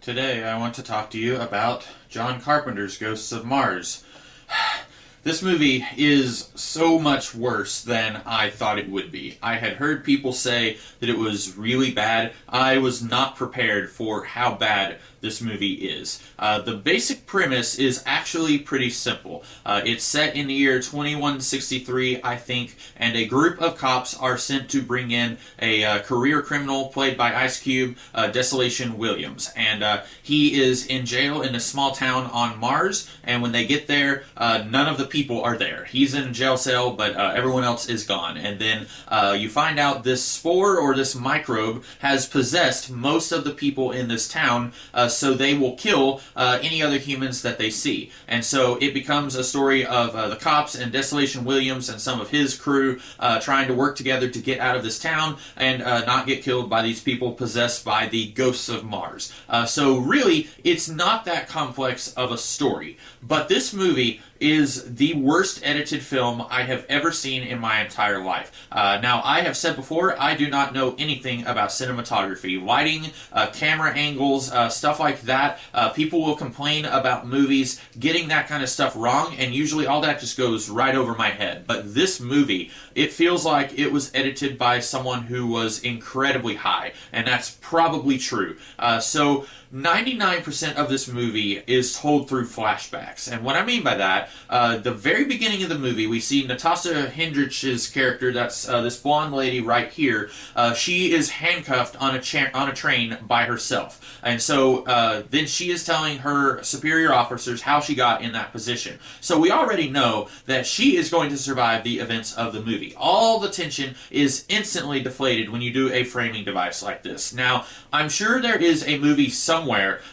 Today I want to talk to you about John Carpenter's Ghosts of Mars. This movie is so much worse than I thought it would be. I had heard people say that it was really bad. I was not prepared for how bad this movie is. The basic premise is actually pretty simple. It's set in the year 2163, I think, and a group of cops are sent to bring in a career criminal played by Ice Cube, Desolation Williams. And he is in jail in a small town on Mars, and when they get there, none of the people are there. He's in a jail cell, but everyone else is gone. And then you find out this spore or this microbe has possessed most of the people in this town, so they will kill any other humans that they see. And so it becomes a story of the cops and Desolation Williams and some of his crew trying to work together to get out of this town and not get killed by these people possessed by the ghosts of Mars. So really, it's not that complex of a story. But this movie is the worst edited film I have ever seen in my entire life. Now, I have said before, I do not know anything about cinematography, lighting, camera angles, stuff like that. People will complain about movies getting that kind of stuff wrong, and usually all that just goes right over my head. But this movie, it feels like it was edited by someone who was incredibly high, and that's probably true. So 99% of this movie is told through flashbacks. And what I mean by that, the very beginning of the movie, we see Natasha Hendrich's character, that's this blonde lady right here. She is handcuffed on a train by herself. And so then she is telling her superior officers how she got in that position. So we already know that she is going to survive the events of the movie. All the tension is instantly deflated when you do a framing device like this. Now, I'm sure there is a movie somewhere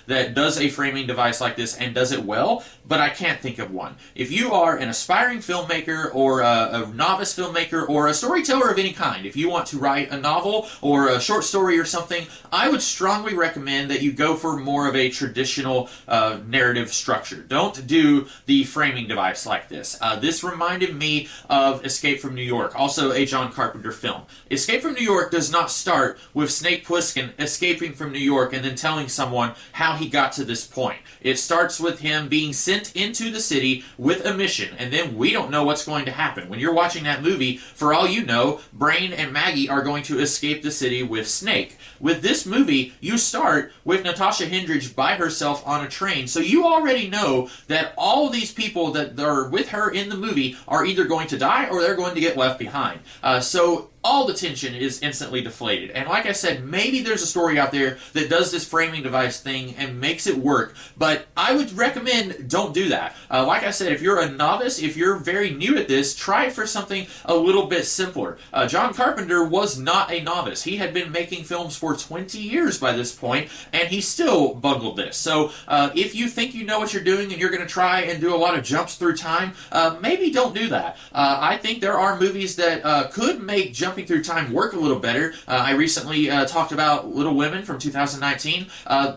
that does a framing device like this and does it well, but I can't think of one. If you are an aspiring filmmaker or a novice filmmaker or a storyteller of any kind, if you want to write a novel or a short story or something, I would strongly recommend that you go for more of a traditional narrative structure. Don't do the framing device like this. This reminded me of Escape from New York, also a John Carpenter film. Escape from New York does not start with Snake Plissken escaping from New York and then telling someone how he got to this point. It starts with him being sent into the city with a mission, and then we don't know what's going to happen. When you're watching that movie, for all you know, Brain and Maggie are going to escape the city with Snake. With this movie, you start with Natasha Hendrich by herself on a train, so you already know that all these people that are with her in the movie are either going to die or they're going to get left behind. So all the tension is instantly deflated. And like I said, maybe there's a story out there that does this framing device thing and makes it work, but I would recommend don't do that. Like I said, if you're a novice, if you're very new at this, try it for something a little bit simpler. John Carpenter was not a novice. He had been making films for 20 years by this point, and he still bungled this. So if you think you know what you're doing and you're going to try and do a lot of jumps through time, maybe don't do that. I think there are movies that could make jumping through time work a little better. I recently talked about Little Women from 2019.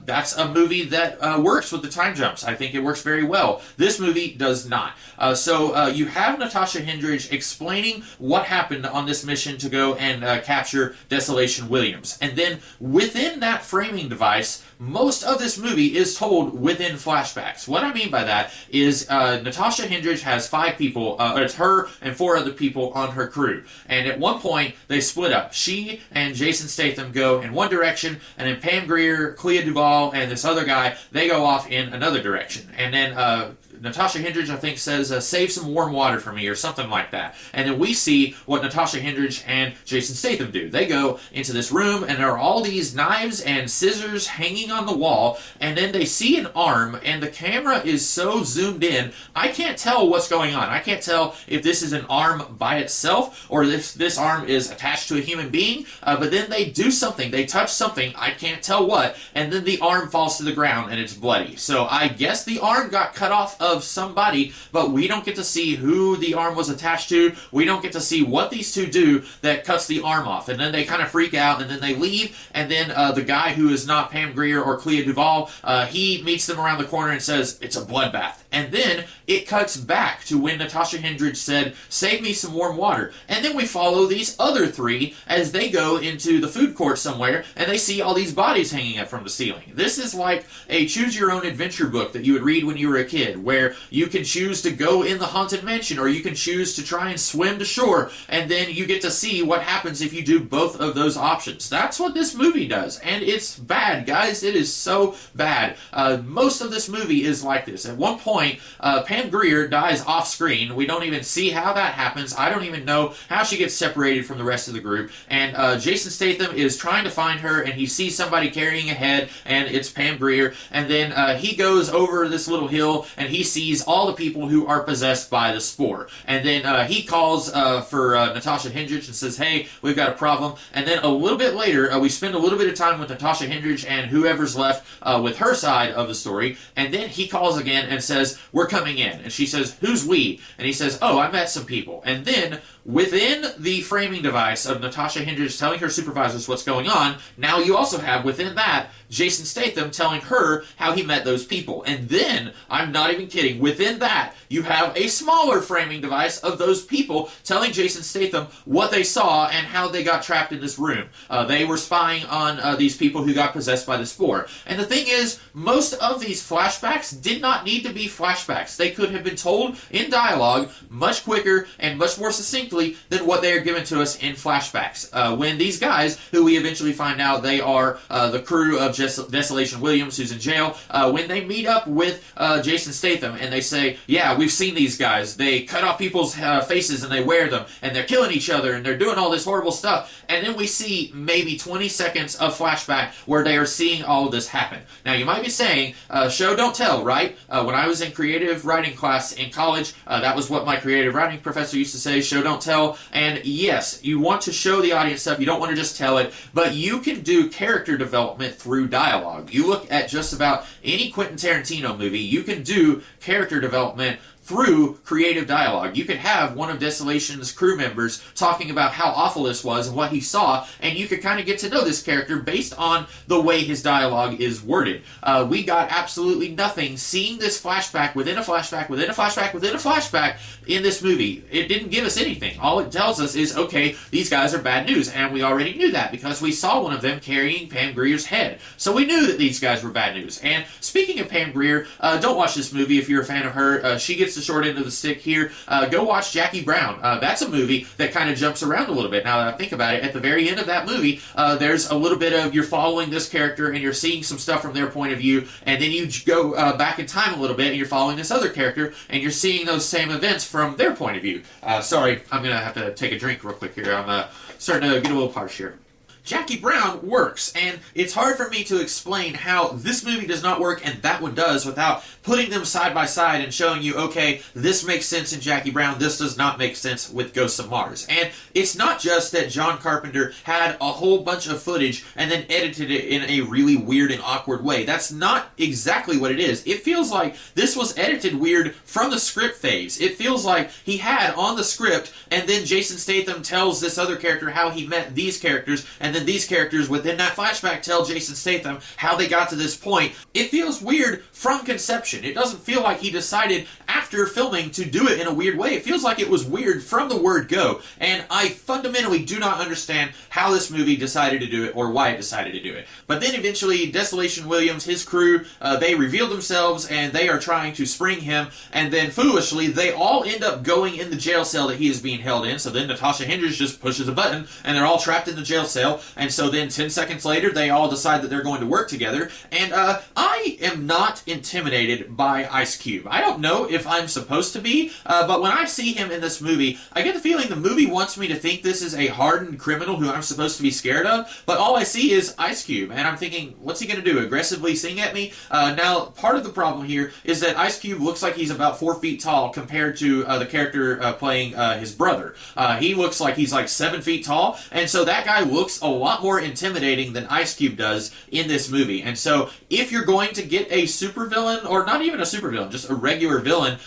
That's a movie that works with the time jumps. I think it works very well. This movie does not. So you have Natasha Hendrich explaining what happened on this mission to go and capture Desolation Williams. And then within that framing device, most of this movie is told within flashbacks. What I mean by that is Natasha Hendrich has 5 people, it's her and 4 other people on her crew. And at one point, they split up. She and Jason Statham go in one direction, and then Pam Grier, Clea Duvall, and this other guy, they go off in another direction. And then Natasha Hendrich, I think, says, save some warm water for me, or something like that. And then we see what Natasha Hendrich and Jason Statham do. They go into this room, and there are all these knives and scissors hanging on the wall, and then they see an arm, and the camera is so zoomed in, I can't tell what's going on. I can't tell if this is an arm by itself, or if this arm is attached to a human being, but then they do something. They touch something, I can't tell what, and then the arm falls to the ground, and it's bloody. So I guess the arm got cut off of somebody, but we don't get to see who the arm was attached to. We don't get to see what these two do that cuts the arm off. And then they kind of freak out, and then they leave, and then the guy who is not Pam Grier or Clea Duvall, he meets them around the corner and says, it's a bloodbath. And then it cuts back to when Natasha Henstridge said, save me some warm water. And then we follow these other three as they go into the food court somewhere, and they see all these bodies hanging up from the ceiling. This is like a choose-your-own-adventure book that you would read when you were a kid, where you can choose to go in the haunted mansion, or you can choose to try and swim to shore, and then you get to see what happens if you do both of those options. That's what this movie does, and it's bad, guys. It is so bad. Most of this movie is like this. At one point, Pam Grier dies off-screen. We don't even see how that happens. I don't even know how she gets separated from the rest of the group, and Jason Statham is trying to find her, and he sees somebody carrying a head, and it's Pam Grier, and then he goes over this little hill, and he sees all the people who are possessed by the spore, and then he calls for Natasha Henstridge and says, hey, we've got a problem, and then a little bit later, we spend a little bit of time with Natasha Henstridge and whoever's left with her side of the story, and then he calls again and says, we're coming in, and she says, who's we? And he says, oh, I met some people, and then within the framing device of Natasha Henstridge telling her supervisors what's going on, now you also have within that Jason Statham telling her how he met those people. And then, I'm not even kidding, within that, you have a smaller framing device of those people telling Jason Statham what they saw and how they got trapped in this room. They were spying on these people who got possessed by the spore. And the thing is, most of these flashbacks did not need to be flashbacks. They could have been told in dialogue much quicker and much more succinctly than what they are given to us in flashbacks. When these guys, who we eventually find out they are the crew of Desolation Williams, who's in jail, when they meet up with Jason Statham and they say, yeah, we've seen these guys. They cut off people's faces and they wear them, and they're killing each other, and they're doing all this horrible stuff. And then we see maybe 20 seconds of flashback where they are seeing all of this happen. Now, you might be saying, show don't tell, right? When I was in creative writing class in college, that was what my creative writing professor used to say, show don't tell. And yes, you want to show the audience stuff, you don't want to just tell it, but you can do character development through dialogue. You look at just about any Quentin Tarantino movie, you can do character development through creative dialogue. You could have one of Desolation's crew members talking about how awful this was and what he saw, and you could kind of get to know this character based on the way his dialogue is worded. We got absolutely nothing seeing this flashback within a flashback within a flashback within a flashback in this movie. It didn't give us anything. All it tells us is, okay, these guys are bad news, and we already knew that because we saw one of them carrying Pam Grier's head. So we knew that these guys were bad news. And speaking of Pam Grier, don't watch this movie if you're a fan of her. She gets the short end of the stick here. Go watch Jackie Brown. That's a movie that kind of jumps around a little bit. Now that I think about it, at the very end of that movie, there's a little bit of you're following this character and you're seeing some stuff from their point of view, and then you go back in time a little bit and you're following this other character and you're seeing those same events from their point of view. Sorry, I'm going to have to take a drink real quick here. I'm starting to get a little parched here. Jackie Brown works, and it's hard for me to explain how this movie does not work and that one does without putting them side by side and showing you, okay, this makes sense in Jackie Brown, this does not make sense with Ghosts of Mars. And it's not just that John Carpenter had a whole bunch of footage and then edited it in a really weird and awkward way. That's not exactly what it is. It feels like this was edited weird from the script phase. It feels like he had on the script, and then Jason Statham tells this other character how he met these characters, and then these characters within that flashback tell Jason Statham how they got to this point. It feels weird from conception. It doesn't feel like he decided after filming to do it in a weird way. It feels like it was weird from the word go. And I fundamentally do not understand how this movie decided to do it or why it decided to do it. But then eventually Desolation Williams, his crew, they reveal themselves and they are trying to spring him, and then foolishly they all end up going in the jail cell that he is being held in. So then Natasha Henstridge just pushes a button and they're all trapped in the jail cell. And so then 10 seconds later, they all decide that they're going to work together. And I am not intimidated by Ice Cube. I don't know if I'm supposed to be, but when I see him in this movie, I get the feeling the movie wants me to think this is a hardened criminal who I'm supposed to be scared of, but all I see is Ice Cube. And I'm thinking, what's he going to do, aggressively sing at me? Now, part of the problem here is that Ice Cube looks like he's about 4 feet tall compared to the character playing his brother. He looks like he's like 7 feet tall, and so that guy looks a lot more intimidating than Ice Cube does in this movie. And so if you're going trying to get a supervillain, or not even a supervillain, just a regular villain,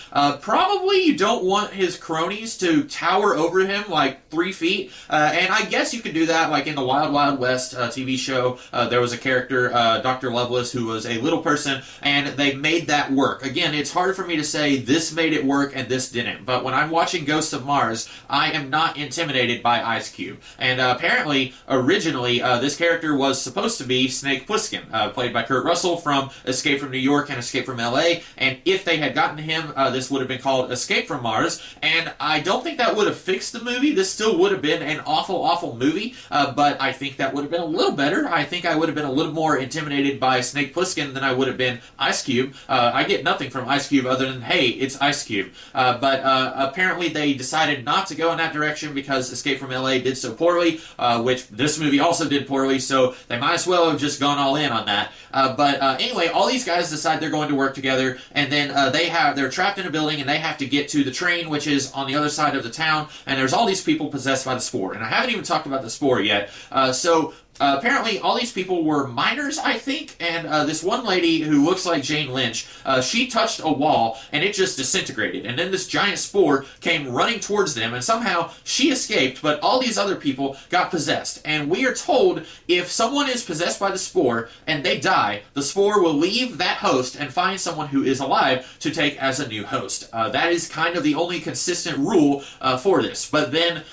probably you don't want his cronies to tower over him like 3 feet. And I guess you could do that, like in the Wild Wild West TV show. There was a character, Dr. Lovelace, who was a little person, and they made that work. Again, it's hard for me to say this made it work and this didn't, but when I'm watching Ghosts of Mars, I am not intimidated by Ice Cube. And apparently, originally, this character was supposed to be Snake Plissken, played by Kurt Russell from Escape from New York and Escape from LA, and if they had gotten him, this would have been called Escape from Mars, and I don't think that would have fixed the movie. This still would have been an awful, awful movie, but I think that would have been a little better. I think I would have been a little more intimidated by Snake Plissken than I would have been Ice Cube. I get nothing from Ice Cube other than, hey, it's Ice Cube. But apparently they decided not to go in that direction because Escape from LA did so poorly, which this movie also did poorly, so they might as well have just gone all in on that. But anyway, all these guys decide they're going to work together, and then they're trapped in a building, and they have to get to the train, which is on the other side of the town, and there's all these people possessed by the spore. And I haven't even talked about the spore yet. Apparently, all these people were miners, I think, and this one lady who looks like Jane Lynch, she touched a wall, and it just disintegrated. And then this giant spore came running towards them, and somehow she escaped, but all these other people got possessed. And we are told if someone is possessed by the spore and they die, the spore will leave that host and find someone who is alive to take as a new host. That is kind of the only consistent rule for this. But then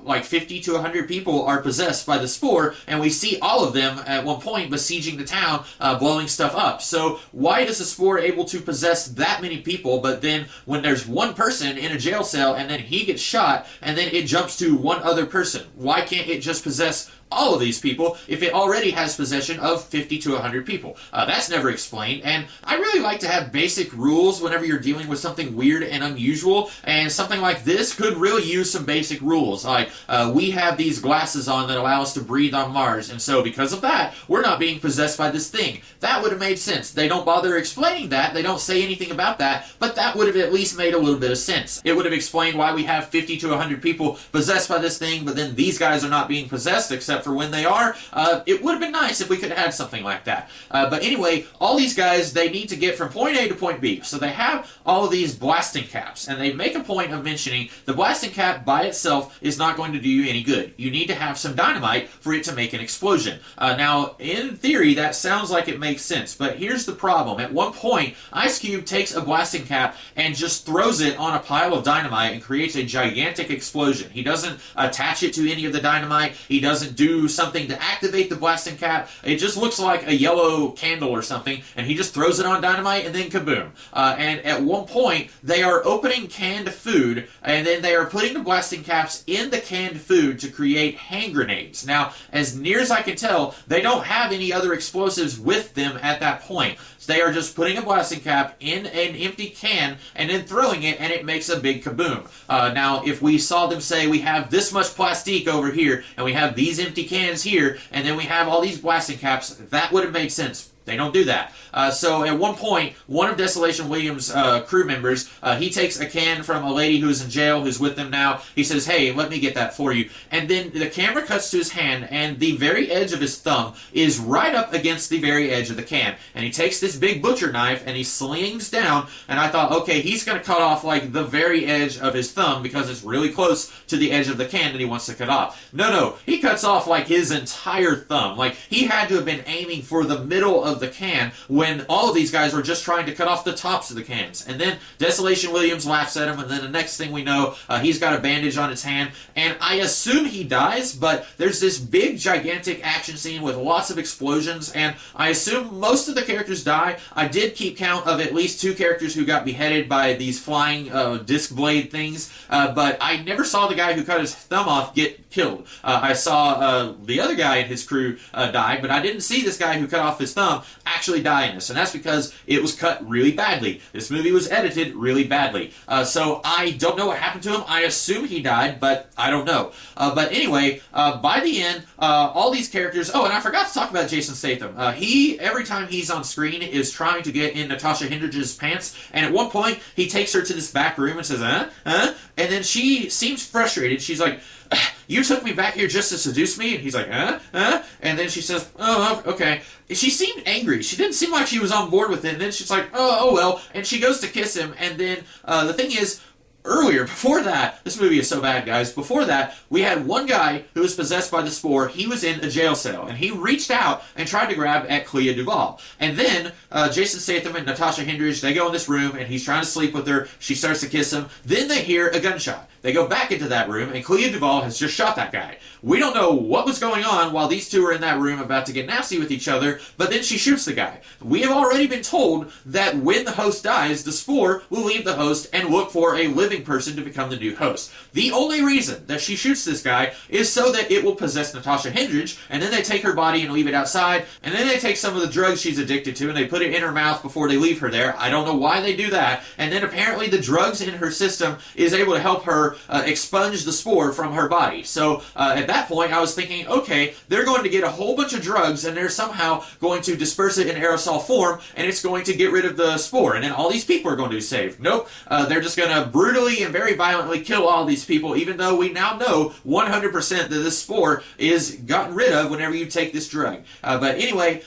like 50 to 100 people are possessed by the spore, and we see all of them at one point besieging the town, blowing stuff up. So why is the spore able to possess that many people, but then when there's one person in a jail cell and then he gets shot and then it jumps to one other person? Why can't it just possess all of these people if it already has possession of 50 to 100 people? That's never explained, and I really like to have basic rules whenever you're dealing with something weird and unusual, and something like this could really use some basic rules. Like, we have these glasses on that allow us to breathe on Mars, and so because of that, we're not being possessed by this thing. That would have made sense. They don't bother explaining that, they don't say anything about that, but that would have at least made a little bit of sense. It would have explained why we have 50 to 100 people possessed by this thing, but then these guys are not being possessed except for when they are. It would have been nice if we could have had something like that. But anyway, all these guys, they need to get from point A to point B. So they have all of these blasting caps, and they make a point of mentioning the blasting cap by itself is not going to do you any good. You need to have some dynamite for it to make an explosion. Now, in theory, that sounds like it makes sense, but here's the problem. At one point, Ice Cube takes a blasting cap and just throws it on a pile of dynamite and creates a gigantic explosion. He doesn't attach it to any of the dynamite. He doesn't do something to activate the blasting cap. It just looks like a yellow candle or something, and he just throws it on dynamite and then kaboom. And at one point, they are opening canned food, and then they are putting the blasting caps in the canned food to create hand grenades. Now, as near as I can tell, they don't have any other explosives with them at that point. So they are just putting a blasting cap in an empty can and then throwing it, and it makes a big kaboom. Now, if we saw them say, we have this much plastique over here, and we have these empty cans here, and then we have all these blasting caps, that would have made sense. They don't do that. So at one point, one of Desolation Williams' crew members, he takes a can from a lady who's in jail, who's with them now. He says, hey, let me get that for you. And then the camera cuts to his hand, and the very edge of his thumb is right up against the very edge of the can. And he takes this big butcher knife, and he slings down, and I thought, okay, he's going to cut off like the very edge of his thumb because it's really close to the edge of the can that he wants to cut off. No, he cuts off like his entire thumb. Like, he had to have been aiming for the middle of the can when all of these guys were just trying to cut off the tops of the cans. And then Desolation Williams laughs at him, and then the next thing we know, he's got a bandage on his hand, and I assume he dies, but there's this big gigantic action scene with lots of explosions, and I assume most of the characters die. I did keep count of at least 2 characters who got beheaded by these flying disc blade things, but I never saw the guy who cut his thumb off get killed. I saw the other guy and his crew die, but I didn't see this guy who cut off his thumb actually die in this, and that's because it was cut really badly. This movie was edited really badly. So I don't know what happened to him. I assume he died, but I don't know. But anyway, by the end, all these characters... Oh, and I forgot to talk about Jason Statham. He, every time he's on screen, is trying to get in Natasha Henstridge's pants, and at one point, he takes her to this back room and says, and then she seems frustrated. She's like, You took me back here just to seduce me? And he's like, huh? Huh? And then she says, oh, okay. She seemed angry. She didn't seem like she was on board with it. And then she's like, oh well. And she goes to kiss him. And then the thing is, earlier, before that, this movie is so bad, guys. Before that, we had one guy who was possessed by the spore. He was in a jail cell, and he reached out and tried to grab at Clea Duvall. And then Jason Statham and Natasha Henstridge, they go in this room, and he's trying to sleep with her. She starts to kiss him. Then they hear a gunshot. They go back into that room, and Clea Duvall has just shot that guy. We don't know what was going on while these two are in that room about to get nasty with each other, but then she shoots the guy. We have already been told that when the host dies, the spore will leave the host and look for a living person to become the new host. The only reason that she shoots this guy is so that it will possess Natasha Henstridge, and then they take her body and leave it outside, and then they take some of the drugs she's addicted to and they put it in her mouth before they leave her there. I don't know why they do that. And then apparently the drugs in her system is able to help her expunge the spore from her body. So at that point I was thinking, okay, they're going to get a whole bunch of drugs and they're somehow going to disperse it in aerosol form, and it's going to get rid of the spore, and then all these people are going to be saved. Nope, they're just going to brutally and very violently kill all these people, even though we now know 100% that this spore is gotten rid of whenever you take this drug. But anyway,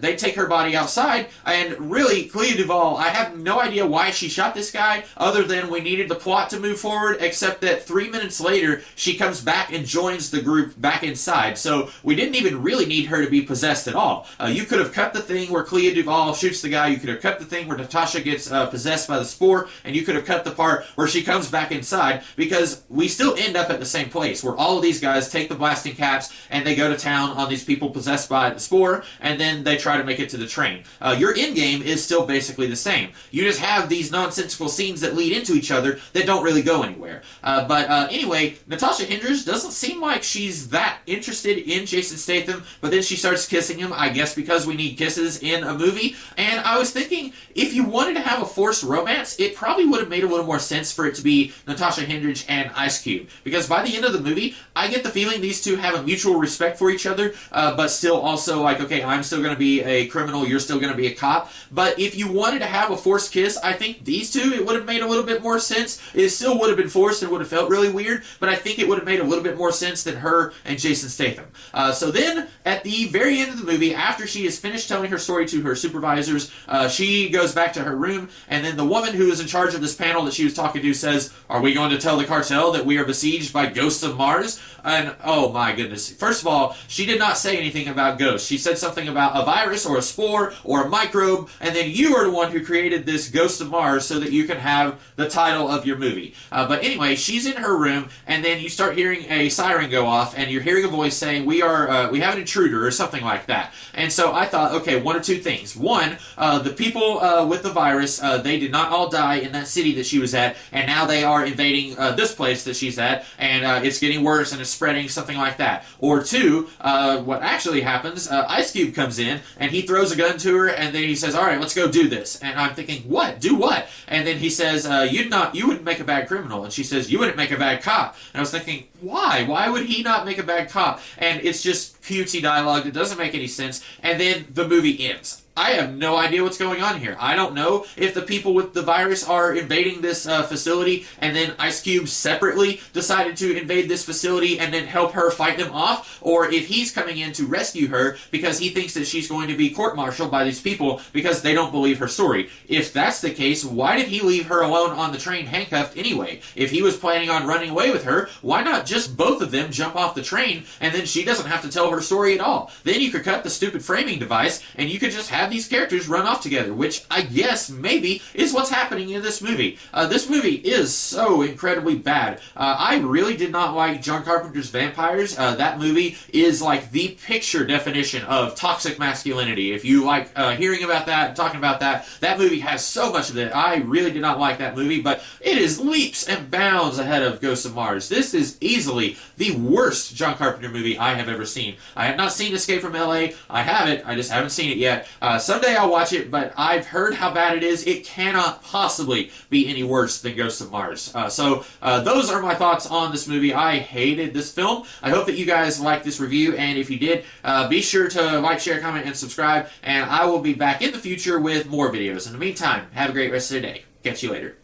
they take her body outside, and really, Clea Duvall, I have no idea why she shot this guy, other than we needed the plot to move forward, except that 3 minutes later, she comes back and joins the group back inside. So we didn't even really need her to be possessed at all. You could have cut the thing where Clea Duvall shoots the guy, you could have cut the thing where Natasha gets possessed by the spore, and you could have cut the part where she comes back inside, because we still end up at the same place, where all of these guys take the blasting caps and they go to town on these people possessed by the spore, and then they try to make it to the train. Your end game is still basically the same. You just have these nonsensical scenes that lead into each other that don't really go anywhere. But anyway, Natasha Henstridge doesn't seem like she's that interested in Jason Statham, but then she starts kissing him, I guess because we need kisses in a movie. And I was thinking, if you wanted to have a forced romance, it probably would have made a little more sense for it to be Natasha Henstridge and Ice Cube. Because by the end of the movie, I get the feeling these two have a mutual respect for each other, but still also like, okay, I'm still going to be a criminal, you're still going to be a cop. But if you wanted to have a forced kiss, I think these two, it would have made a little bit more sense. It still would have been forced and would have felt really weird, but I think it would have made a little bit more sense than her and Jason Statham. So then, at the very end of the movie, after she is finished telling her story to her supervisors, she goes back to her room, and then the woman who is in charge of this panel that she was talking to says, "Are we going to tell the cartel that we are besieged by ghosts of Mars?" And oh my goodness. First of all, she did not say anything about ghosts. She said something about a virus or a spore or a microbe, and then you are the one who created this Ghost of Mars so that you can have the title of your movie. But anyway, she's in her room, and then you start hearing a siren go off, and you're hearing a voice saying, we have an intruder, or something like that. And so I thought, okay, one or two things. One, the people with the virus, they did not all die in that city that she was at, and now they are invading this place that she's at, and it's getting worse, and it's spreading, something like that. Or two, what actually happens, Ice Cube comes in, and he throws a gun to her, and then he says, all right, let's go do this. And I'm thinking, what? Do what? And then he says, you wouldn't make a bad criminal. And she says, you wouldn't make a bad cop. And I was thinking, why? Why would he not make a bad cop? And it's just cutesy dialogue. It doesn't make any sense. And then the movie ends. I have no idea what's going on here. I don't know if the people with the virus are invading this facility, and then Ice Cube separately decided to invade this facility and then help her fight them off, or if he's coming in to rescue her because he thinks that she's going to be court-martialed by these people because they don't believe her story. If that's the case, why did he leave her alone on the train handcuffed anyway? If he was planning on running away with her, why not just both of them jump off the train, and then she doesn't have to tell her story at all? Then you could cut the stupid framing device, and you could just have these characters run off together, which I guess maybe is what's happening in this movie. This movie is so incredibly bad. I really did not like John Carpenter's Vampires. That movie is like the picture definition of toxic masculinity. If you like hearing about that, talking about that, that movie has so much of it. I really did not like that movie, but it is leaps and bounds ahead of Ghosts of Mars. This is easily the worst John Carpenter movie I have ever seen. I have not seen Escape from LA. I have it. I just haven't seen it yet. Someday I'll watch it, but I've heard how bad it is. It cannot possibly be any worse than Ghosts of Mars. So those are my thoughts on this movie. I hated this film. I hope that you guys liked this review, and if you did, be sure to like, share, comment, and subscribe, and I will be back in the future with more videos. In the meantime, have a great rest of the day. Catch you later.